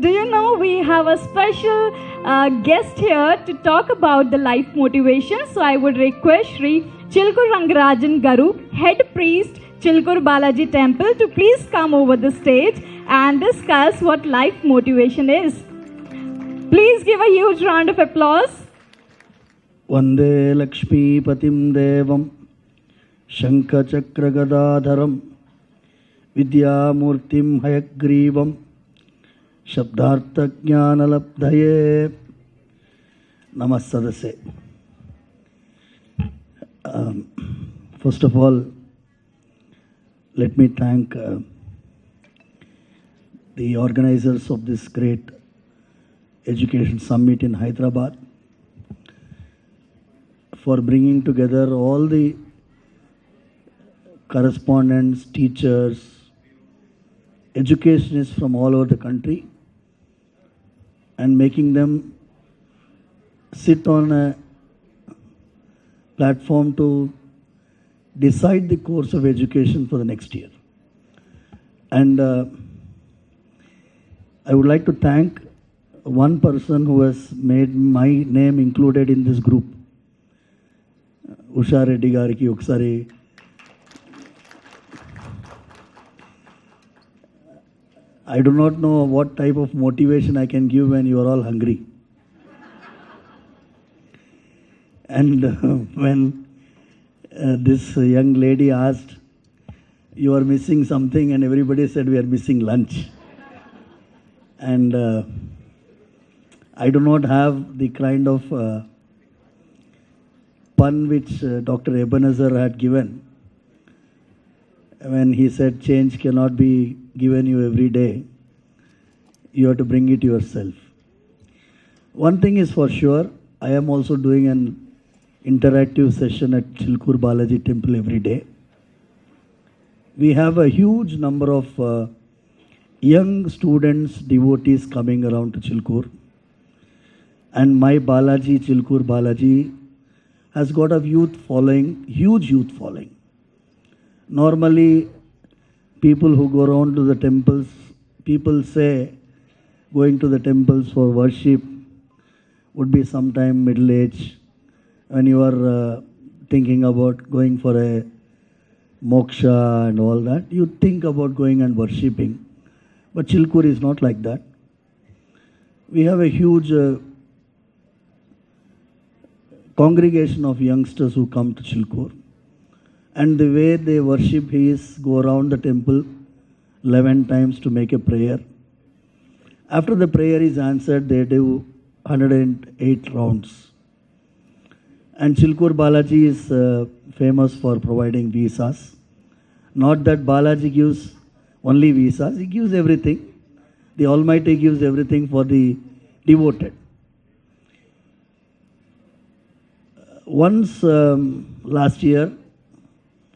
Do you know we have a special guest here to talk about the life motivation? So I would request Sri Chilkur Rangarajan Garu, head priest, Chilkur Balaji temple, to please come over the stage and discuss what life motivation is. Please give a huge round of applause. Vande Lakshmipatim Devam Shankhachakragadadharam Vidyamurtim Hayagrivam Shabdartha Jnanalabdhaye Namasadase. First of all, let me thank the organizers of this great education summit in Hyderabad for bringing together all the correspondents, teachers, educationists from all over the country and making them sit on a platform to decide the course of education for the next year. And I would like to thank one person who has made my name included in this group. 𝗙cie H heç𝗲𝗰𝗁. I do not know what type of motivation I can give when you are all hungry. And when this young lady asked, you are missing something, and everybody said we are missing lunch. And I do not have the kind of pun which Dr. Ebenezer had given when he said change cannot be given you every day. You have to bring it yourself. One thing is for sure, I am also doing an interactive session at Chilkur Balaji temple every day. We have a huge number of young students, devotees coming around to Chilkur. And my Balaji, Chilkur Balaji, has got a youth following, huge youth following. Normally, people who go around to the temples, people say going to the temples for worship would be sometime middle age. When you are thinking about going for a moksha and all that, you think about going and worshipping. But Chilkur is not like that. We have a huge congregation of youngsters who come to Chilkur. And the way they worship is go around the temple 11 times to make a prayer. After the prayer is answered, they do 108 rounds. And Chilkur Balaji is famous for providing visas. Not that Balaji gives only visas, he gives everything. The Almighty gives everything for the devoted. Once last year,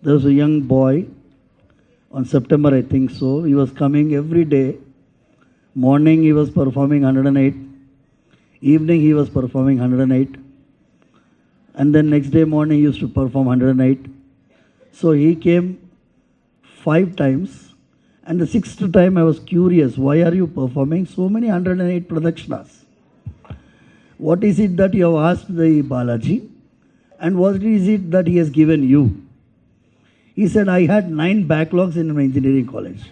there was a young boy, on September I think so, he was coming every day. Morning he was performing 108, evening he was performing 108, and then next day morning he used to perform 108. So he came 5 times, and the 6th time I was curious, why are you performing so many 108 pradakshinas? What is it that you have asked the Balaji, and what is it that he has given you? He said, I had 9 backlogs in my engineering college.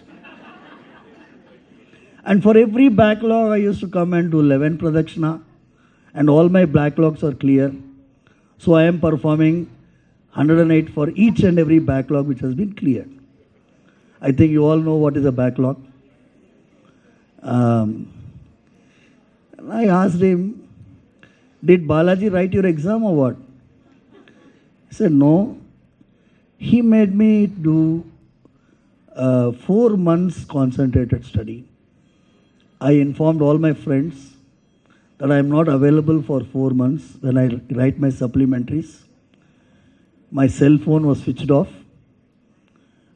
And for every backlog, I used to come and do 11 pradakshina, and all my backlogs are clear. So I am performing 108 for each and every backlog which has been cleared. I think you all know what is a backlog. I asked him, did Balaji write your exam or what? He said, no. He made me do 4 months concentrated study. I informed all my friends that I am not available for 4 months when I write my supplementaries. My cell phone was switched off,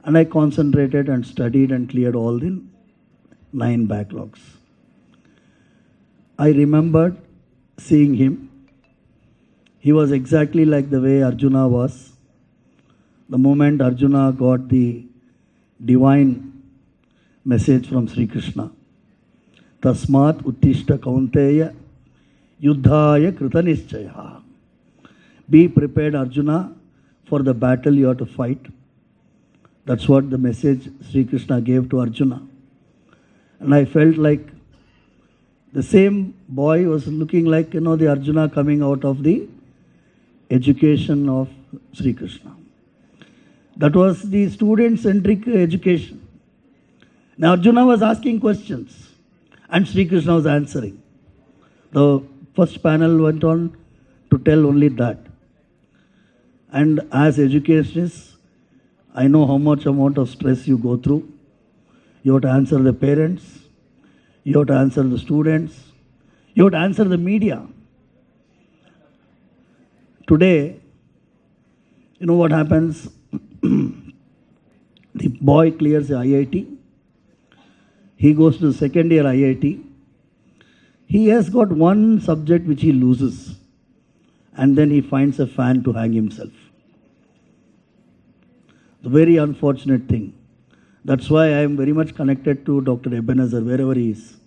and I concentrated and studied and cleared all the 9 backlogs. I remembered seeing him. He was exactly like the way Arjuna was. The moment Arjuna got the divine message from Sri Krishna, Tasmat uttishta kaunteya yuddhaya kritanischaya. Be prepared, Arjuna, for the battle you have to fight. That's what the message Sri Krishna gave to Arjuna. And I felt like the same boy was looking like, the Arjuna coming out of the education of Sri Krishna. That was the student-centric education. Now Arjuna was asking questions and Sri Krishna was answering. The first panel went on to tell only that. And as educationists, I know how much amount of stress you go through. You have to answer the parents. You have to answer the students. You have to answer the media. Today, you know what happens? The boy clears the IIT. He goes to the second year IIT. He has got one subject which he loses. And then he finds a fan to hang himself. The very unfortunate thing. That's why I am very much connected to Dr. Ebenezer, wherever he is.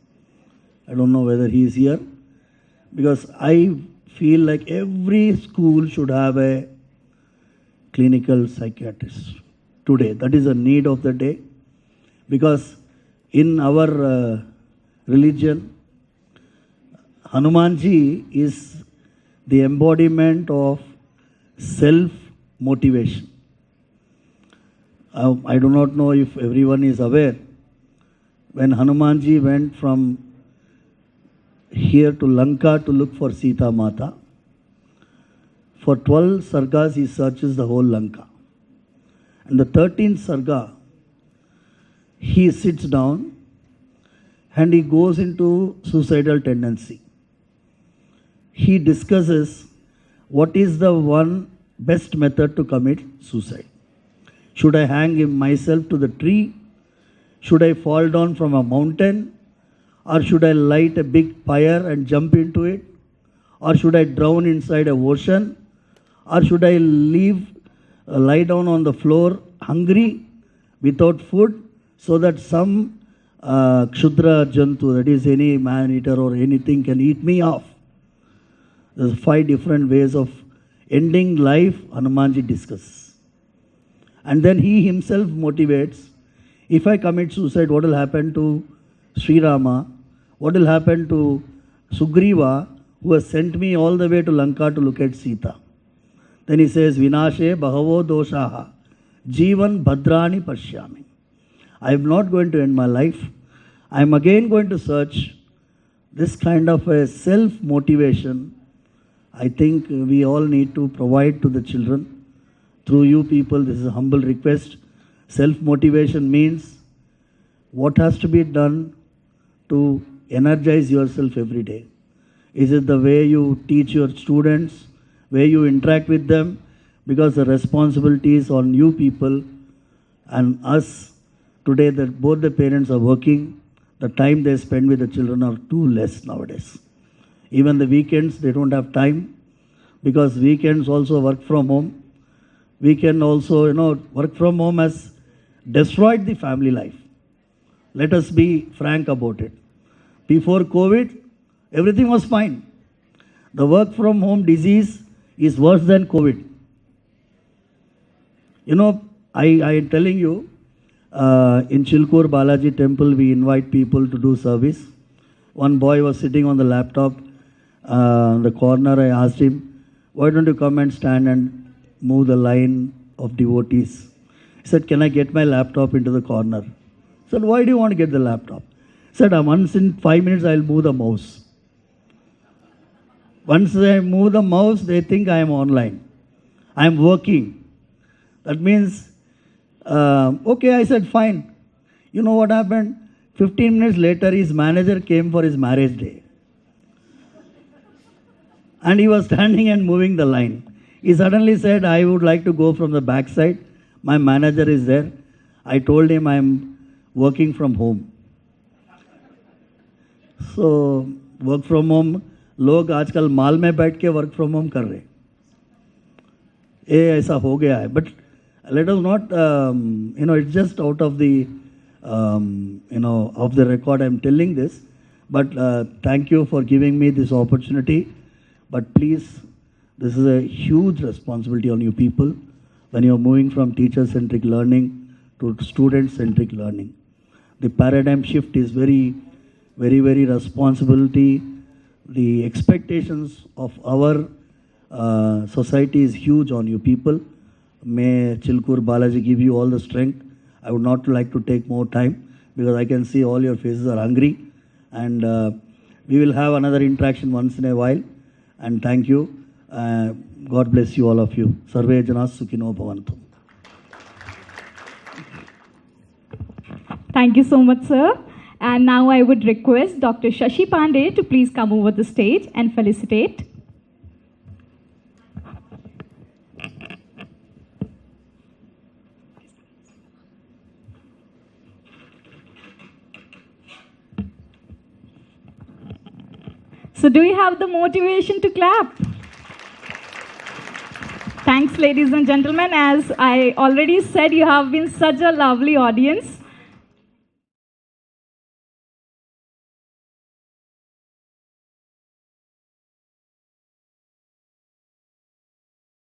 I don't know whether he is here. Because I feel like every school should have a clinical psychiatrist today. That is a need of the day. Because in our religion, Hanumanji is the embodiment of self-motivation. I do not know if everyone is aware. When Hanumanji went from here to Lanka to look for Sita Mata, for 12 sargas he searches the whole Lanka. And the 13th sarga, he sits down and he goes into suicidal tendency. He discusses what is the one best method to commit suicide. Should I hang myself to the tree? Should I fall down from a mountain? Or should I light a big fire and jump into it? Or should I drown inside a ocean? Or should I lie down on the floor hungry without food so that some kshudra jantu, that is any man-eater or anything, can eat me off? There's 5 different ways of ending life Hanumanji discusses. And then he himself motivates, if I commit suicide, what will happen to Sri Rama? What will happen to Sugriva, who has sent me all the way to Lanka to look at Sita? Then he says, Vinashe bahavo doshaha, Jivan bhadrani pashyami. I am not going to end my life. I am again going to search. This kind of a self-motivation, I think we all need to provide to the children. Through you people, this is a humble request. Self-motivation means what has to be done to energize yourself every day. Is it the way you teach your students, way you interact with them? Because the responsibility is on you people and us. Today, that both the parents are working. The time they spend with the children are too less nowadays. Even the weekends, they don't have time, because weekends also work from home. Weekend also, work from home has destroyed the family life. Let us be frank about it. Before COVID, everything was fine. The work from home disease is worse than COVID. I am telling you, in Chilkur Balaji temple, we invite people to do service. One boy was sitting on the laptop, in the corner. I asked him, why don't you come and stand and move the line of devotees? He said, can I get my laptop into the corner? I said, why do you want to get the laptop? He said, once in 5 minutes I will move the mouse. Once I move the mouse, they think I am online. I am working. That means, okay, I said, fine. You know what happened? 15 minutes later, his manager came for his marriage day. And he was standing and moving the line. He suddenly said, I would like to go from the back side. My manager is there. I told him I am working from home. So, work from home, लोग आजकल माल में बैठ के work from home कर रहे, ये ऐसा हो गया है. But let us not, it's just out of the, of the record I'm telling this. But thank you for giving me this opportunity. But please, this is a huge responsibility on you people when you are moving from teacher-centric learning to student-centric learning. The paradigm shift is very, very, very responsibility. The expectations of our society is huge on you people. May Chilkur Balaji give you all the strength. I would not like to take more time because I can see all your faces are hungry. And we will have another interaction once in a while. And thank you. God bless you, all of you. 𝗟𝗶𝗸𝗲. Thank you so much, sir. And now I would request Dr. Shashi Pandey to please come over the stage and felicitate. So do you have the motivation to clap? Thanks, ladies and gentlemen. As I already said, you have been such a lovely audience.